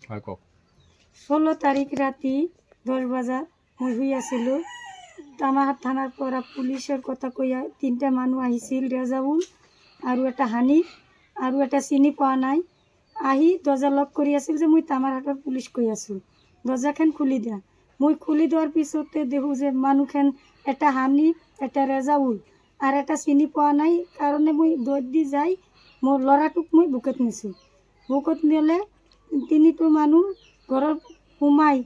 হয় কওক। 16 তাৰিখ ৰাতি 10 বজাত মই শুই আছিলোঁ। তামাহাট থানাৰ পৰা পুলিচৰ কথা কৈ 3টা মানুহ আহিছিল, ৰেজাউল আৰু এটা হানিফ আৰু এটা চিনি পোৱা নাই, আহি দৰ্জা লক কৰি আছিল যে মই তামাৰহাটৰ পুলিচ কৈ আছোঁ, দৰ্জাখন খুলি দিয়া। মই খুলি দিয়াৰ পিছতে দেখোঁ যে মানুহখন এটা হানিফ, এটা ৰেজাউল আৰু এটা চিনি পোৱা নাই কাৰণে মই দৌৰ দি যাই মোৰ ল'ৰাটোক মই বুকুত নিছোঁ। বুকুত নিলে 3টো মানুহ ঘৰত সোমাই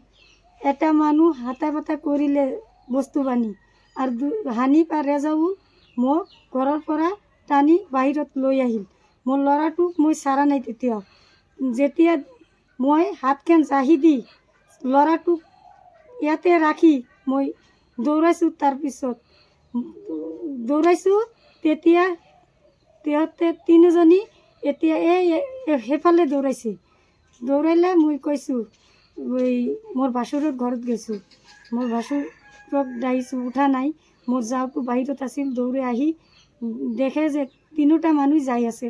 এটা মানুহ হাতা পাতা কৰিলে বস্তু বানি আৰু হানিফ আৰু ৰেজাউল মোক ঘৰৰ পৰা টানি বাহিৰত লৈ আহিল। মোৰ ল'ৰাটোক মই চাৰা নাই তেতিয়াও। যেতিয়া মই হাতখন জাহি দি ল'ৰাটোক ইয়াতে ৰাখি মই দৌৰাইছোঁ, তাৰপিছত দৌৰাইছোঁ, তেতিয়া সিহঁতে 3জনী এতিয়া সেইফালে দৌৰাইছে। দৌৰাইলে মই কৈছোঁ মোৰ ভাচুৰৰ ঘৰত গৈছোঁ, মোৰ ভাচুৰক ডাকিছোঁ, উঠা নাই। মোৰ যাওঁটো বাহিৰত আছিল, দৌৰি আহি দেখে যে 3টা মানুহ যাই আছে।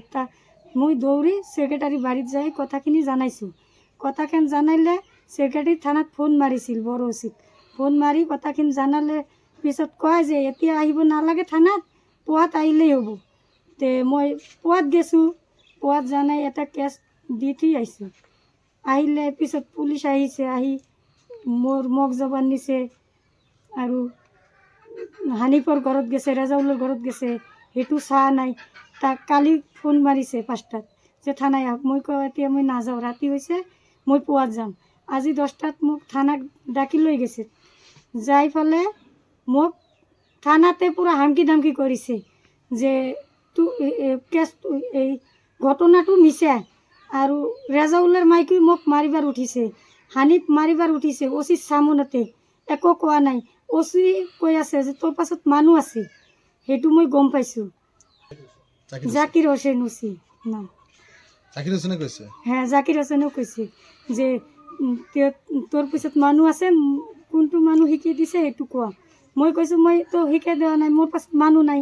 মই দৌৰি ছেক্ৰেটাৰী বাৰীত যাই কথাখিনি জনাইছোঁ। কথাখিনি জানাইলে ছেক্ৰেটাৰী থানাত ফোন মাৰিছিল, বড়ো অচিত ফোন মাৰি কথাখিনি জনালে। পিছত কয় যে এতিয়া আহিব নালাগে থানাত, পুৱাত আহিলেই হ'ব। তে মই পুৱাত গৈছোঁ, পুৱাত জানাই এটা কেছ দি থৈ আহিছোঁ। আহিলে পিছত পুলিচ আহিছে, আহি মোৰ মগ জবান নিছে আৰু হানিফৰ ঘৰত গৈছে, ৰেজাউলৰ ঘৰত গৈছে, সেইটো চোৱা নাই। তাক কালি ফোন মাৰিছে 5টাত যে থানাই আহক। মই কওঁ এতিয়া মই নাযাওঁ, ৰাতি হৈছে, মই পুৱাত যাম। আজি 10টাত মোক থানাত ডাকি লৈ গৈছে, যাই ফালে মোক থানাতে পূৰা হামকি দামকি কৰিছে যে কেছটো এই ঘটনাটো মিছা আৰু ৰেজাউলৰ মাইকী মোক মাৰিবাৰ উঠিছে, হানিফ মাৰিবাৰ উঠিছে। অচিত চামনতে একো কোৱা নাই। অচি কৈ আছে যে তোৰ পাছত মানুহ আছে, সেইটো মই গম পাইছোঁ। জাকিৰ হোসেন অচি নাম। জাকিৰ হোসেনে কৈছে? হ্যাঁ, জাকিৰ হোসেনেও কৈছে যে তোৰ পিছত মানুহ আছে, কোনটো মানুহ শিকাই দিছে সেইটো কোৱা। মই কৈছোঁ মই তো শিকাই দিয়া নাই, মোৰ পাছত মানুহ নাই,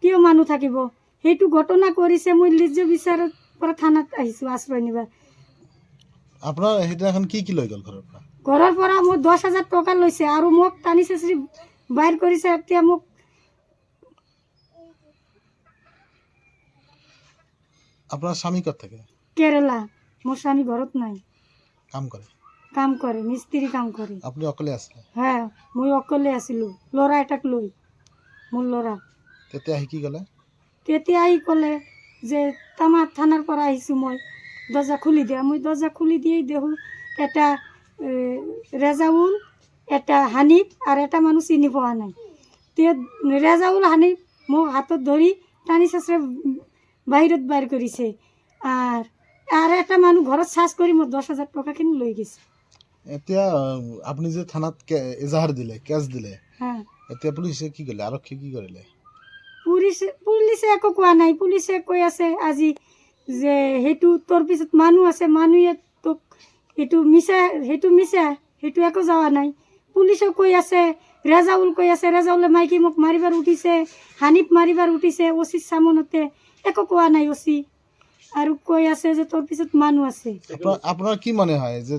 কিয় মানুহ থাকিব। সেইটো ঘটনা কৰিছে, মই লিজ্জ বিচাৰৰ পৰা থানাত আহিছোঁ আশ্ৰয় নিবা। আপোনাৰ সেইদিনাখন কি লৈ গ'ল ঘৰৰ পৰা? ঘৰৰ পৰা মোৰ 10,000 টকা লৈছে আৰু মোক টানি চেঁচৰি বাহিৰ কৰিছে। এতিয়া মোক আপোনাৰ স্বামী ক'ত থাকে? কেৰেলা। মোৰ স্বামী ঘৰত নাই, কাম কৰে, মিস্ত্ৰি কাম কৰে। আপুনি অকলে আছিলে? হ্যাঁ, মই অকলে আছিলোঁ, ল'ৰা এটাক লৈ, মোৰ ল'ৰা। তেতিয়া আহি কি ক'লে? তেতিয়া আহি ক'লে যে তামাৰ থানাৰ পৰা আহিছোঁ, মই দৰ্জা খুলি দিয়া। মই দৰ্জা খুলি দিয়েই দেখোঁ এটা ৰেজাউল, এটা হানিফ আৰু এটা মানুহ চিনি পোৱা নাই। তে ৰেজাউল হানিফ মোক হাতত ধৰি টানি চেঁচৰি বাহিৰত বাহিৰ কৰিছে আৰু এটা মানুহ ঘৰত চাৰ্জ কৰি মোৰ 10,000 টকাখিনি লৈ গৈছে। এতিয়া আপুনি যে থানাত এজাহাৰ দিলে, কেছ দিলে, হ্যাঁ, এতিয়া পুলিচে কি কৰিলে, আৰক্ষী কি কৰিলে? পুলিচে একো কোৱা নাই। পুলিচে কৈ আছে আজি যে সেইটো তোৰ পিছত মানুহ আছে, মানুহে তোক সেইটো মিছা, সেইটো একো যোৱা নাই। পুলিচেও কৈ আছে, ৰেজাউল কৈ আছে, ৰেজাউলে মাইকী মোক মাৰিবাৰ উঠিছে, হানিফ মাৰিবাৰ উঠিছে, অচিত চামনতে একো কোৱা নাই অচি। আৰু কৈ আছে যে তোৰ পিছত মানুহ আছে। আপোনাৰ কি মনে হয় যে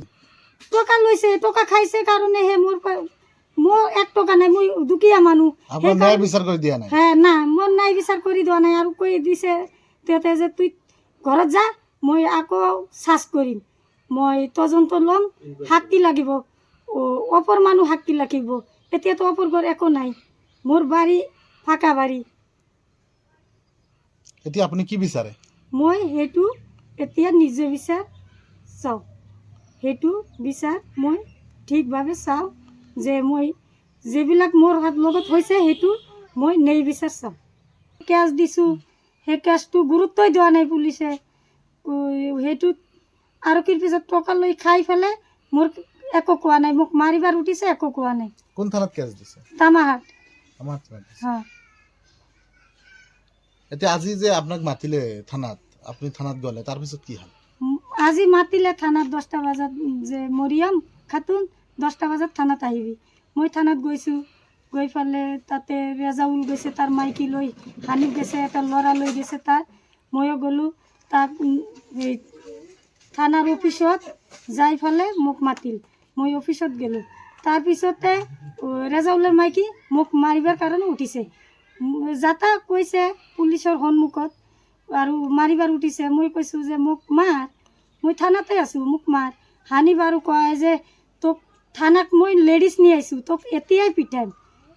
টকা লৈছে, টকা খাইছে কাৰণেহে মোৰ 1 টকা নাই, মই দুখীয়া মানুহ। আপোনাৰ ন্যায় বিচাৰ কৰি দিয়া নাই? হ্যাঁ, না, মোৰ ন্যায় বিচাৰ কৰি দিয়া নাই। আৰু কৈ দিছে তেতে যে তুই ঘৰত যা, মই আকৌ চাৰ্জ কৰিম, মই তদন্ত ল'ম, শাস্তি লাগিব, অপৰ মানুহ শাস্তি লাগিব। এতিয়াতো অপৰ ঘৰ একো নাই, মোৰ বাৰী ফাঁকা বাৰী। এতিয়া আপুনি কি বিচাৰে? মই সেইটো এতিয়া নিজে বিচাৰ চাওঁ, সেইটো বিচাৰ মই ঠিকভাৱে চাওঁ যে মই যিবিলাক মোৰ লগত হৈছে সেইটো মই ন্যায় বিচাৰ চাওঁ। কেছ দিছোঁ, সেই কেছটো গুৰুত্বই দিয়া নাই পুলিচে। সেইটোত আৰক্ষীৰ পিছত টকা লৈ খাই পেলাই মোৰ একো কোৱা নাই, মোক মাৰিবাৰ উঠিছে, একো কোৱা নাই। কোন থানাত কেছ দিছে? তামাহাট। আমাৰ থানাত দিছে। হ্যাঁ, এতিয়া আজি যে আপোনাক মাতিলে থানাত, আপুনি থানাত গ'লে, তাৰপিছত কি হ'ল? আজি মাতিলে থানাত 10টা বজাত যে মৰিয়ম খাতুন 10টা বজাত থানাত আহিবি। মই থানাত গৈছোঁ, গৈ পেলাই তাতে ৰেজাউল গৈছে তাৰ মাইকী লৈ, হানিফ গৈছে, এটা ল'ৰা লৈ গৈছে তাৰ, ময়ো গ'লোঁ। তাক এই থানাৰ অফিচত যাই পেলাই মোক মাতিল। মই অফিচত গ'লোঁ। তাৰপিছতে ৰেজাউলৰ মাইকী মোক মাৰিবৰ কাৰণে উঠিছে। যাতা কৈছে পুলিচৰ সন্মুখত আৰু মাৰিবাৰ উঠিছে। মই কৈছোঁ যে মোক মাৰ, মই থানাতে আছোঁ, মোক মাৰ। হানিব আৰু কয় যে তোক থানাক মই লেডিজ নি আহিছোঁ, তোক এতিয়াই পিটাম,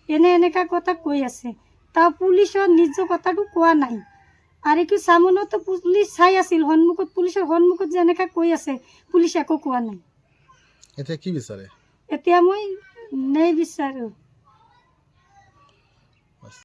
এনেকা কথা কৈ আছে। তাৰ পুলিচৰ নিজ কথাটো কোৱা নাই। আৰু কি চামনতো পুলিচ চাই আছিল সন্মুখত, পুলিচৰ সন্মুখত যেনেকৈ কৈ আছে পুলিচ একো কোৱা নাই। এতিয়া কি বিচাৰে? এতিয়া মই নাই বিচাৰোঁ।